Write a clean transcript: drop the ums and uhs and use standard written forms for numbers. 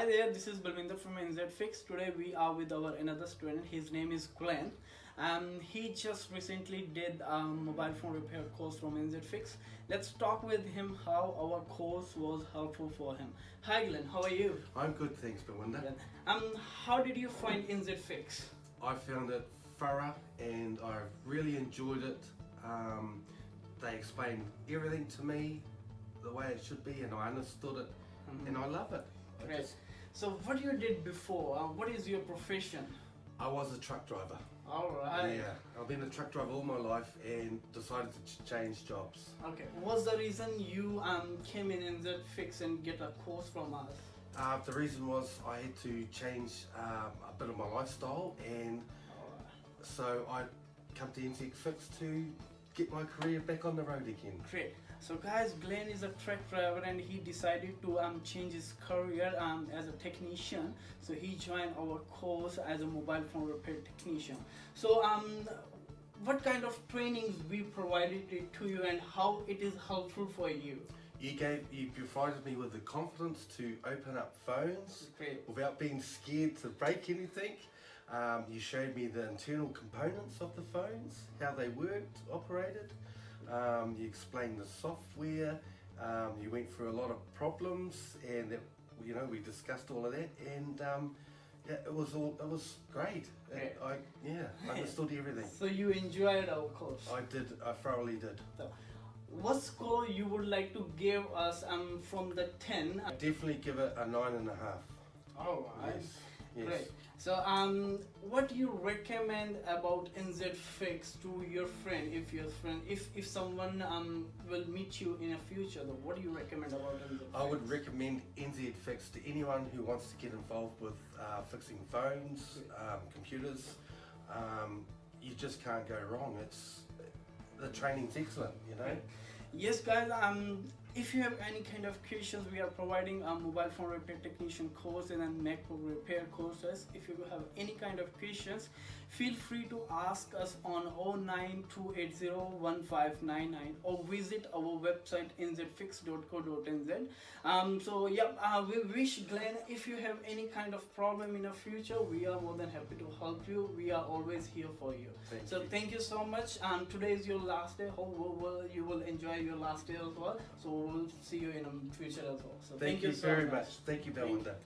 Hi there, this is Balwinder from NZISD. Today we are with our another student. His name is Glenn. He just recently did a mobile phone repair course from NZISD. Let's talk with him how our course was helpful for him. Hi Glenn, how are you? I'm good, thanks, Balwinder. How did you find NZISD? I found it thorough and I really enjoyed it. They explained everything to me the way it should be, and I understood it, and I love it. Great. So what you did before, what is your profession? I was a truck driver. Alright. Yeah, I've been a truck driver all my life and decided to change jobs. Okay. What's the reason you came in NZISD and get a course from us? The reason was I had to change a bit of my lifestyle, and so I come to NZISD to get my career back on the road again. Great. So guys, Glenn is a truck driver and he decided to change his career as a technician. So he joined our course as a mobile phone repair technician. So what kind of trainings we provided it to you and how it is helpful for you? You provided me with the confidence to open up phones. Great. Without being scared to break anything. You showed me the internal components of the phones, how they worked, operated. You explained the software. You went through a lot of problems, and that, we discussed all of that. And yeah, it was great. I understood everything. So you enjoyed our course? I did. I thoroughly did. So, what score you would like to give us from the 10? I'd definitely give it a 9.5. All right. Yes. Great. So what do you recommend about NZISD to your friend, if someone will meet you in the future, though, what do you recommend about NZISD? I would recommend NZISD to anyone who wants to get involved with fixing phones, computers. You just can't go wrong. The training's excellent, Yes guys, if you have any kind of questions, we are providing a mobile phone repair technician course and a MacBook repair courses. If you have any kind of questions, feel free to ask us on 092801599 or visit our website nzfix.co.nz. So yeah, we wish Glenn, if you have any kind of problem in the future, we are more than happy to help you. We are always here for you. Thank you so much. Today is your last day. Hope you will enjoy your last day as well. So we'll see you in the future as well. So thank you so very much. Thank you, Balwinder.